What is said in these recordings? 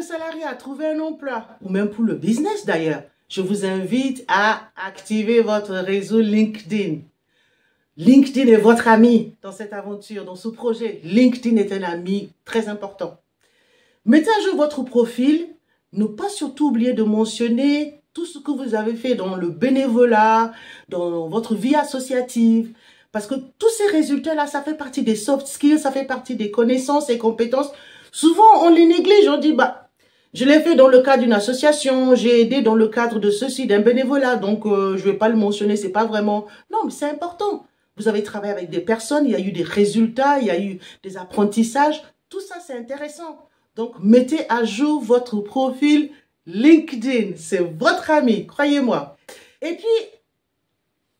le salarié à trouver un emploi, ou même pour le business d'ailleurs, je vous invite à activer votre réseau LinkedIn. LinkedIn est votre ami dans cette aventure, dans ce projet. LinkedIn est un ami très important. Mettez à jour votre profil. Ne pas surtout oublier de mentionner tout ce que vous avez fait dans le bénévolat, dans votre vie associative. Parce que tous ces résultats-là, ça fait partie des soft skills, ça fait partie des connaissances et compétences. Souvent, on les néglige. On dit, bah, je l'ai fait dans le cadre d'une association, j'ai aidé dans le cadre de ceci, d'un bénévolat. Donc, je ne vais pas le mentionner, c'est pas vraiment... Non, mais c'est important. Vous avez travaillé avec des personnes, il y a eu des résultats, il y a eu des apprentissages. Tout ça, c'est intéressant. Donc, mettez à jour votre profil LinkedIn. C'est votre ami, croyez-moi. Et puis,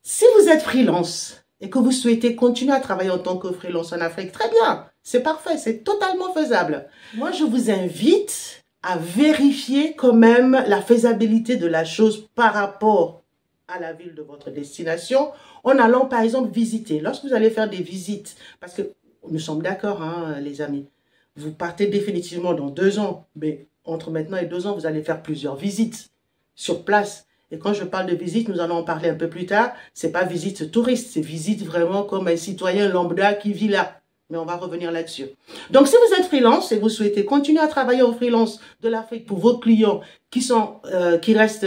si vous êtes freelance et que vous souhaitez continuer à travailler en tant que freelance en Afrique, très bien, c'est parfait, c'est totalement faisable. Moi, je vous invite à vérifier quand même la faisabilité de la chose par rapport à la ville de votre destination, en allant par exemple visiter. Lorsque vous allez faire des visites, parce que nous sommes d'accord, hein, les amis, vous partez définitivement dans 2 ans, mais entre maintenant et 2 ans, vous allez faire plusieurs visites sur place. Et quand je parle de visite, nous allons en parler un peu plus tard, c'est pas visite touriste, c'est visite vraiment comme un citoyen lambda qui vit là. Mais on va revenir là-dessus. Donc, si vous êtes freelance et vous souhaitez continuer à travailler en freelance de l'Afrique pour vos clients qui restent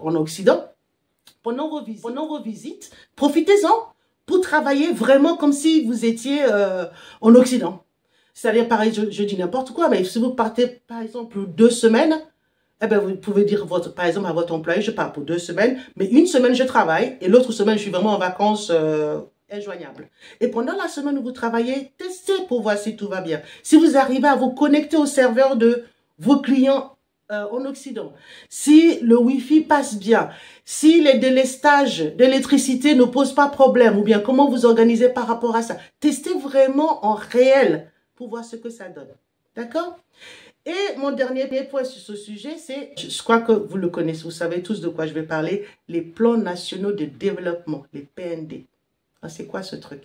en Occident, pendant vos visites, profitez-en pour travailler vraiment comme si vous étiez en Occident. C'est-à-dire, pareil, je dis n'importe quoi, mais si vous partez, par exemple, 2 semaines, eh bien, vous pouvez dire, par exemple, à votre employé, je pars pour 2 semaines, mais une semaine, je travaille, et l'autre semaine, je suis vraiment en vacances injoignables. Et pendant la semaine où vous travaillez, testez pour voir si tout va bien. Si vous arrivez à vous connecter au serveur de vos clients en Occident, si le Wi-Fi passe bien, si les délestages d'électricité ne posent pas problème, ou bien comment vous organisez par rapport à ça, testez vraiment en réel pour voir ce que ça donne. D'accord? Et mon dernier point sur ce sujet, c'est, je crois que vous le connaissez, vous savez tous de quoi je vais parler, les plans nationaux de développement, les PND. C'est quoi ce truc?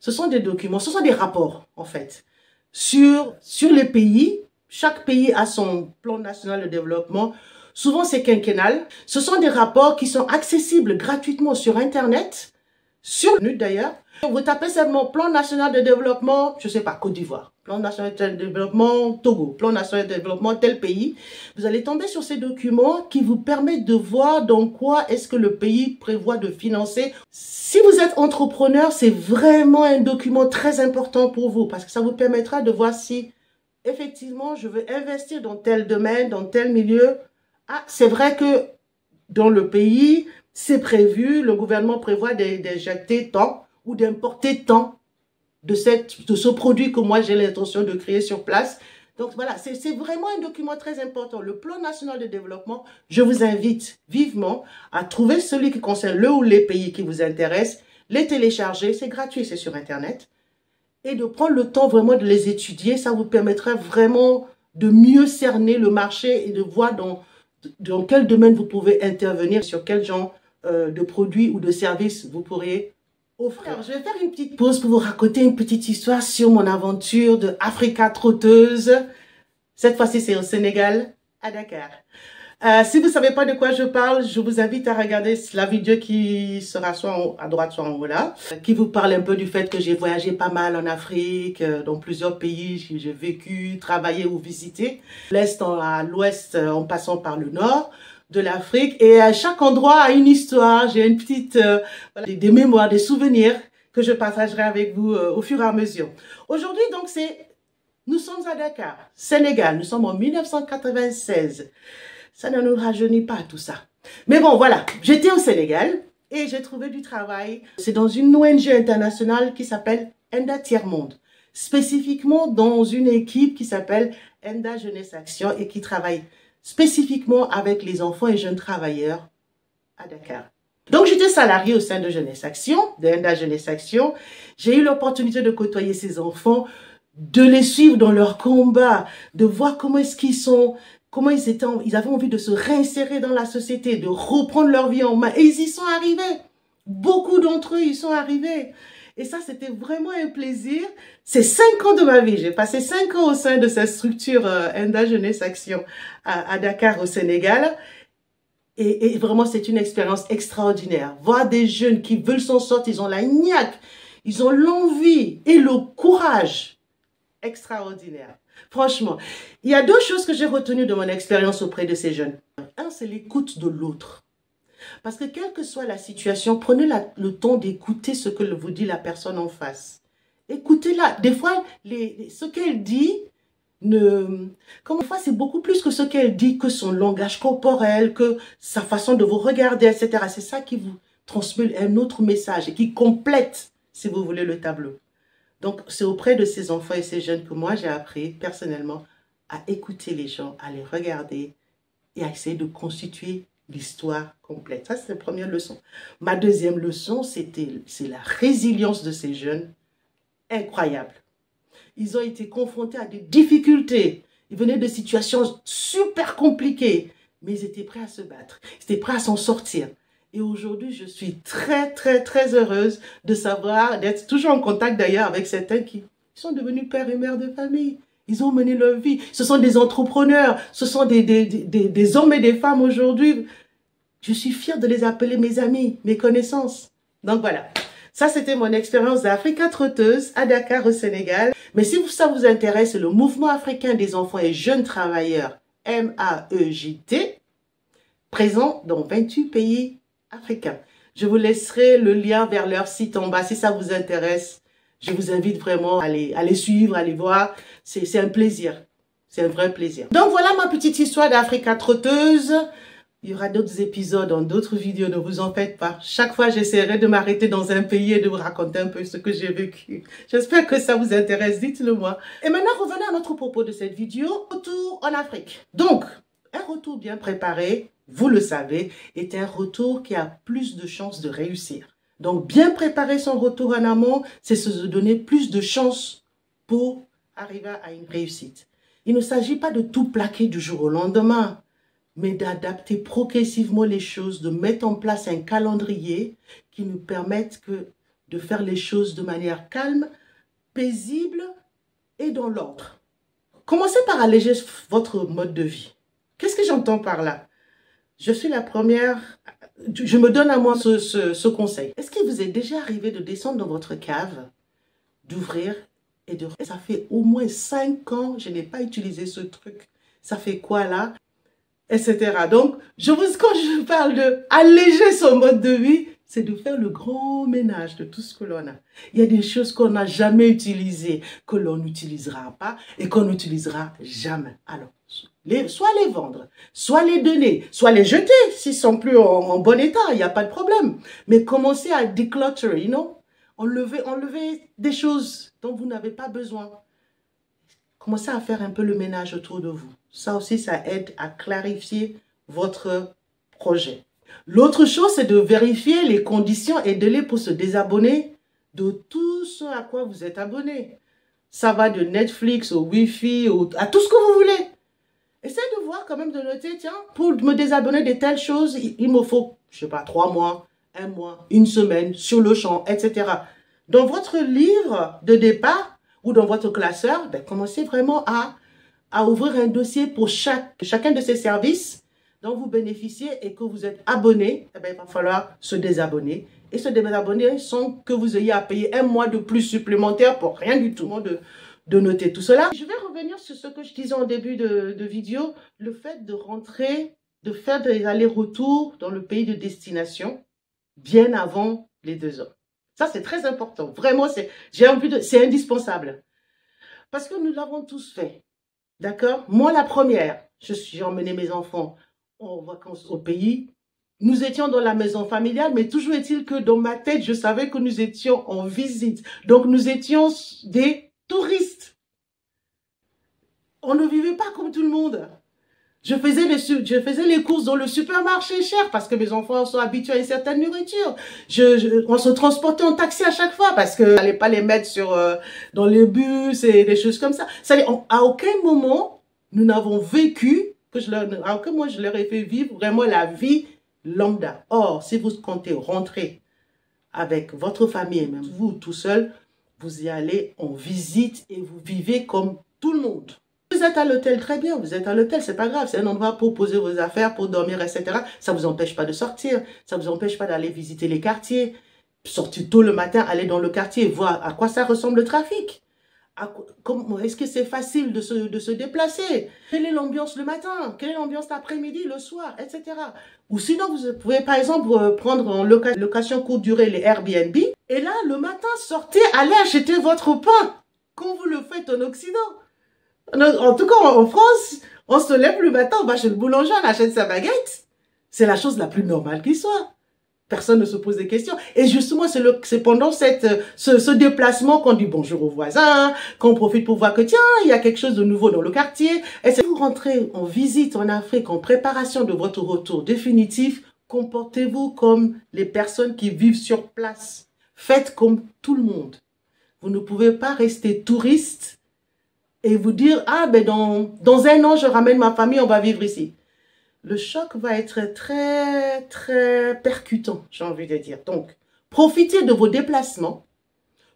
Ce sont des documents, ce sont des rapports, en fait, sur les pays. Chaque pays a son plan national de développement. Souvent, c'est quinquennal. Ce sont des rapports qui sont accessibles gratuitement sur Internet, sur le d'ailleurs. Vous tapez seulement plan national de développement, je ne sais pas, Côte d'Ivoire, plan national de développement Togo, plan national de développement tel pays. Vous allez tomber sur ces documents qui vous permettent de voir dans quoi est-ce que le pays prévoit de financer. Si vous êtes entrepreneur, c'est vraiment un document très important pour vous parce que ça vous permettra de voir si effectivement je veux investir dans tel domaine, dans tel milieu. Ah, c'est vrai que dans le pays, c'est prévu, le gouvernement prévoit d'injecter tant ou d'importer tant de ce produit que moi j'ai l'intention de créer sur place. Donc voilà, c'est vraiment un document très important. Le plan national de développement, je vous invite vivement à trouver celui qui concerne le ou les pays qui vous intéressent, les télécharger, c'est gratuit, c'est sur Internet, et de prendre le temps vraiment de les étudier. Ça vous permettra vraiment de mieux cerner le marché et de voir dans quel domaine vous pouvez intervenir, sur quel genre de produits ou de services vous pourriez offrir. Alors, je vais faire une petite pause pour vous raconter une petite histoire sur mon aventure de Africa trotteuse. Cette fois-ci, c'est au Sénégal, à Dakar. Si vous ne savez pas de quoi je parle, je vous invite à regarder la vidéo qui sera soit à droite, soit en haut là, qui vous parle un peu du fait que j'ai voyagé pas mal en Afrique, dans plusieurs pays, j'ai vécu, travaillé ou visité, l'Est à l'Ouest en passant par le Nord de l'Afrique, et à chaque endroit a une histoire. J'ai une petite, voilà, des mémoires, des souvenirs que je partagerai avec vous au fur et à mesure. Aujourd'hui, donc, nous sommes à Dakar, Sénégal, nous sommes en 1996. Ça ne nous rajeunit pas tout ça. Mais bon, voilà, j'étais au Sénégal et j'ai trouvé du travail. C'est dans une ONG internationale qui s'appelle ENDA Tiers-Monde, spécifiquement dans une équipe qui s'appelle ENDA Jeunesse Action et qui travaille spécifiquement avec les enfants et jeunes travailleurs à Dakar. Donc, j'étais salariée au sein de Jeunesse Action, de ENDA Jeunesse Action. J'ai eu l'opportunité de côtoyer ces enfants, de les suivre dans leur combat, de voir comment est-ce qu'ils sont, comment ils avaient envie de se réinsérer dans la société, de reprendre leur vie en main. Et ils y sont arrivés. Beaucoup d'entre eux y sont arrivés. Et ça, c'était vraiment un plaisir. C'est 5 ans de ma vie. J'ai passé 5 ans au sein de cette structure Enda Jeunesse Action à Dakar, au Sénégal. Et vraiment, c'est une expérience extraordinaire. Voir des jeunes qui veulent s'en sortir, ils ont la niaque, ils ont l'envie et le courage. Extraordinaire. Franchement, il y a deux choses que j'ai retenues de mon expérience auprès de ces jeunes. Un, c'est l'écoute de l'autre. Parce que quelle que soit la situation, prenez le temps d'écouter ce que vous dit la personne en face. Écoutez-la. Des fois, ce qu'elle dit, des fois, c'est beaucoup plus que ce qu'elle dit, que son langage corporel, que sa façon de vous regarder, etc. C'est ça qui vous transmet un autre message et qui complète, si vous voulez, le tableau. Donc, c'est auprès de ces enfants et ces jeunes que moi, j'ai appris personnellement à écouter les gens, à les regarder et à essayer de constituer l'histoire complète. Ça, c'est la première leçon. Ma deuxième leçon, c'est la résilience de ces jeunes. Incroyable. Ils ont été confrontés à des difficultés. Ils venaient de situations super compliquées, mais ils étaient prêts à se battre. Ils étaient prêts à s'en sortir. Et aujourd'hui, je suis très, très, très heureuse de savoir, d'être toujours en contact d'ailleurs avec certains qui sont devenus pères et mères de famille. Ils ont mené leur vie. Ce sont des entrepreneurs. Ce sont des hommes et des femmes aujourd'hui. Je suis fière de les appeler mes amis, mes connaissances. Donc voilà. Ça, c'était mon expérience d'Africa Trotteuse à Dakar, au Sénégal. Mais si ça vous intéresse, c'est le Mouvement africain des enfants et jeunes travailleurs, MAEJT, présent dans 28 pays africains. Je vous laisserai le lien vers leur site en bas si ça vous intéresse. Je vous invite vraiment à les suivre, à les voir. C'est un plaisir. C'est un vrai plaisir. Donc voilà ma petite histoire d'Africa Trotteuse. Il y aura d'autres épisodes dans d'autres vidéos, ne vous en faites pas. Chaque fois, j'essaierai de m'arrêter dans un pays et de vous raconter un peu ce que j'ai vécu. J'espère que ça vous intéresse, dites-le moi. Et maintenant, revenons à notre propos de cette vidéo, retour en Afrique. Donc, un retour bien préparé, vous le savez, est un retour qui a plus de chances de réussir. Donc, bien préparer son retour en amont, c'est se donner plus de chances pour arriver à une réussite. Il ne s'agit pas de tout plaquer du jour au lendemain, mais d'adapter progressivement les choses, de mettre en place un calendrier qui nous permette de faire les choses de manière calme, paisible et dans l'ordre. Commencez par alléger votre mode de vie. Qu'est-ce que j'entends par là? Je suis la première, je me donne à moi ce conseil. Est-ce qu'il vous est déjà arrivé de descendre dans votre cave, d'ouvrir et de... Ça fait au moins 5 ans, je n'ai pas utilisé ce truc. Ça fait quoi là? Etc. Donc, quand je parle de alléger son mode de vie, c'est de faire le grand ménage de tout ce que l'on a. Il y a des choses qu'on n'a jamais utilisées, que l'on n'utilisera pas et qu'on n'utilisera jamais. Alors, soit les vendre, soit les donner, soit les jeter s'ils sont plus en bon état, il n'y a pas de problème. Mais commencez à declutter, enlever des choses dont vous n'avez pas besoin. Commencez à faire un peu le ménage autour de vous. Ça aussi, ça aide à clarifier votre projet. L'autre chose, c'est de vérifier les conditions et délais pour se désabonner de tout ce à quoi vous êtes abonné. Ça va de Netflix au Wi-Fi, à tout ce que vous voulez. Essayez de voir quand même, de noter, tiens, pour me désabonner de telles choses, il me faut, je sais pas, 3 mois, 1 mois, 1 semaine, sur le champ, etc. Dans votre livre de départ, ou dans votre classeur, commencez vraiment à ouvrir un dossier pour chacun de ces services dont vous bénéficiez et que vous êtes abonné. Il va falloir se désabonner. Et se désabonner sans que vous ayez à payer 1 mois de plus supplémentaire pour rien du tout. De noter tout cela. Je vais revenir sur ce que je disais en début de vidéo. Le fait de rentrer, de faire des allers-retours dans le pays de destination bien avant les 2 ans. Ça, c'est très important. Vraiment, c'est indispensable. Parce que nous l'avons tous fait. D'accord? Moi, la première, j'ai emmené mes enfants en vacances au pays. Nous étions dans la maison familiale, mais toujours est-il que dans ma tête, je savais que nous étions en visite. Donc, nous étions des touristes. On ne vivait pas comme tout le monde. Je faisais les courses dans le supermarché cher parce que mes enfants sont habitués à une certaine nourriture. On se transportait en taxi à chaque fois parce qu'il fallait pas les mettre dans les bus et des choses comme ça. À aucun moment, nous n'avons vécu, à aucun moment je leur ai fait vivre vraiment la vie lambda. Or, si vous comptez rentrer avec votre famille et même vous tout seul, vous y allez en visite et vous vivez comme tout le monde. Vous êtes à l'hôtel, très bien, vous êtes à l'hôtel, c'est pas grave, c'est un endroit pour poser vos affaires, pour dormir, etc. Ça ne vous empêche pas de sortir, ça ne vous empêche pas d'aller visiter les quartiers, sortir tôt le matin, aller dans le quartier, voir à quoi ça ressemble le trafic. Est-ce que c'est facile de se déplacer? Quelle est l'ambiance le matin? Quelle est l'ambiance l'après-midi, le soir, etc. Ou sinon, vous pouvez par exemple prendre en location courte durée les Airbnb. Et là, le matin, sortez, allez acheter votre pain, comme vous le faites en Occident. En tout cas, en France, on se lève le matin, on va chez le boulanger, on achète sa baguette. C'est la chose la plus normale qui soit. Personne ne se pose des questions. Et justement, c'est pendant ce déplacement qu'on dit bonjour aux voisins, qu'on profite pour voir que tiens, il y a quelque chose de nouveau dans le quartier. Et si vous rentrez en visite en Afrique, en préparation de votre retour définitif, comportez-vous comme les personnes qui vivent sur place. Faites comme tout le monde. Vous ne pouvez pas rester touriste et vous dire, ah ben dans un an, je ramène ma famille, on va vivre ici. Le choc va être très, très percutant, j'ai envie de dire. Donc, profitez de vos déplacements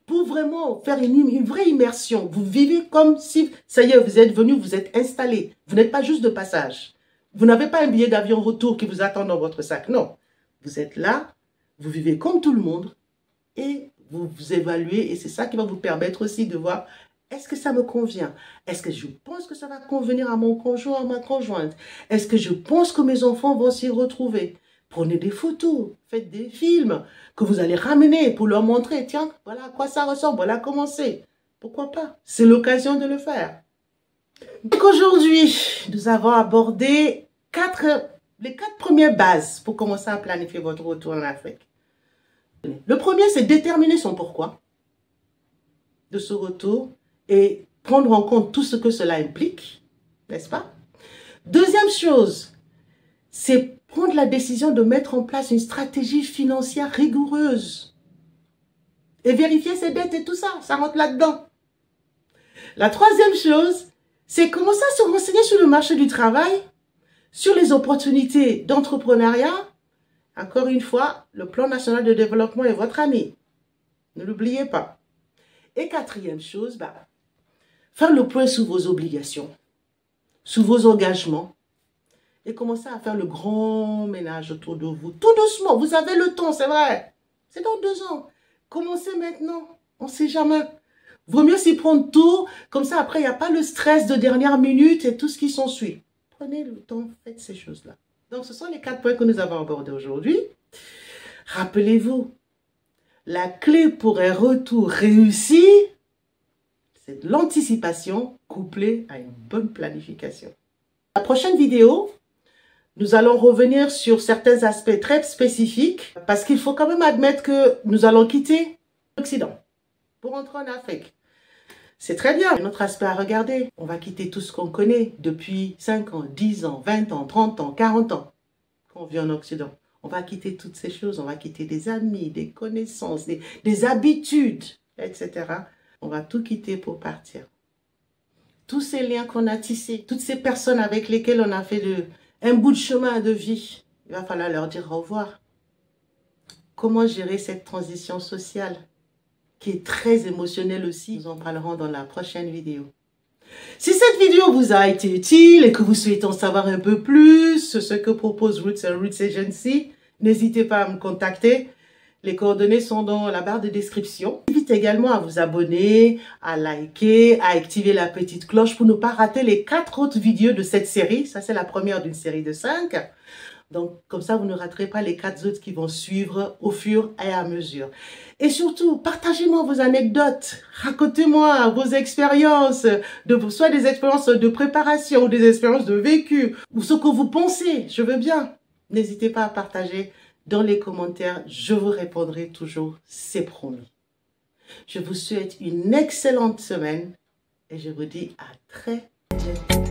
pour vraiment faire une vraie immersion. Vous vivez comme si, ça y est, vous êtes venu, vous êtes installé. Vous n'êtes pas juste de passage. Vous n'avez pas un billet d'avion retour qui vous attend dans votre sac. Non, vous êtes là, vous vivez comme tout le monde et vous vous évaluez. Et c'est ça qui va vous permettre aussi de voir, est-ce que ça me convient? Est-ce que je pense que ça va convenir à mon conjoint, à ma conjointe? Est-ce que je pense que mes enfants vont s'y retrouver? Prenez des photos, faites des films que vous allez ramener pour leur montrer. Tiens, voilà à quoi ça ressemble, voilà comment c'est. Pourquoi pas? C'est l'occasion de le faire. Donc aujourd'hui, nous avons abordé les 4 premières bases pour commencer à planifier votre retour en Afrique. Le premier, c'est déterminer son pourquoi de ce retour et prendre en compte tout ce que cela implique, n'est-ce pas? Deuxième chose, c'est prendre la décision de mettre en place une stratégie financière rigoureuse et vérifier ses dettes et tout ça, ça rentre là-dedans. La troisième chose, c'est commencer à se renseigner sur le marché du travail, sur les opportunités d'entrepreneuriat. Encore une fois, le plan national de développement est votre ami. Ne l'oubliez pas. Et quatrième chose, faire le point sur vos obligations, sur vos engagements et commencer à faire le grand ménage autour de vous. Tout doucement, vous avez le temps, c'est vrai. C'est dans 2 ans. Commencez maintenant, on ne sait jamais. Vaut mieux s'y prendre tôt, comme ça après il n'y a pas le stress de dernière minute et tout ce qui s'ensuit. Prenez le temps, faites ces choses-là. Donc ce sont les 4 points que nous avons abordés aujourd'hui. Rappelez-vous, la clé pour un retour réussi, c'est l'anticipation couplée à une bonne planification. La prochaine vidéo, nous allons revenir sur certains aspects très spécifiques parce qu'il faut quand même admettre que nous allons quitter l'Occident pour entrer en Afrique. C'est très bien, un autre aspect à regarder. On va quitter tout ce qu'on connaît depuis 5 ans, 10 ans, 20 ans, 30 ans, 40 ans qu'on vit en Occident. On va quitter toutes ces choses, on va quitter des amis, des connaissances, des habitudes, etc. On va tout quitter pour partir. Tous ces liens qu'on a tissés, toutes ces personnes avec lesquelles on a fait un bout de chemin de vie, il va falloir leur dire au revoir. Comment gérer cette transition sociale qui est très émotionnelle aussi? Nous en parlerons dans la prochaine vidéo. Si cette vidéo vous a été utile et que vous souhaitez en savoir un peu plus sur ce que propose Roots & Roots Agency, n'hésitez pas à me contacter. Les coordonnées sont dans la barre de description. Je vous invite également à vous abonner, à liker, à activer la petite cloche pour ne pas rater les 4 autres vidéos de cette série. Ça, c'est la première d'une série de 5. Donc, comme ça, vous ne raterez pas les 4 autres qui vont suivre au fur et à mesure. Et surtout, partagez-moi vos anecdotes. Racontez-moi vos expériences, soit des expériences de préparation ou des expériences de vécu, ou ce que vous pensez. Je veux bien. N'hésitez pas à partager dans les commentaires. Je vous répondrai toujours, c'est promis. Je vous souhaite une excellente semaine et je vous dis à très bientôt.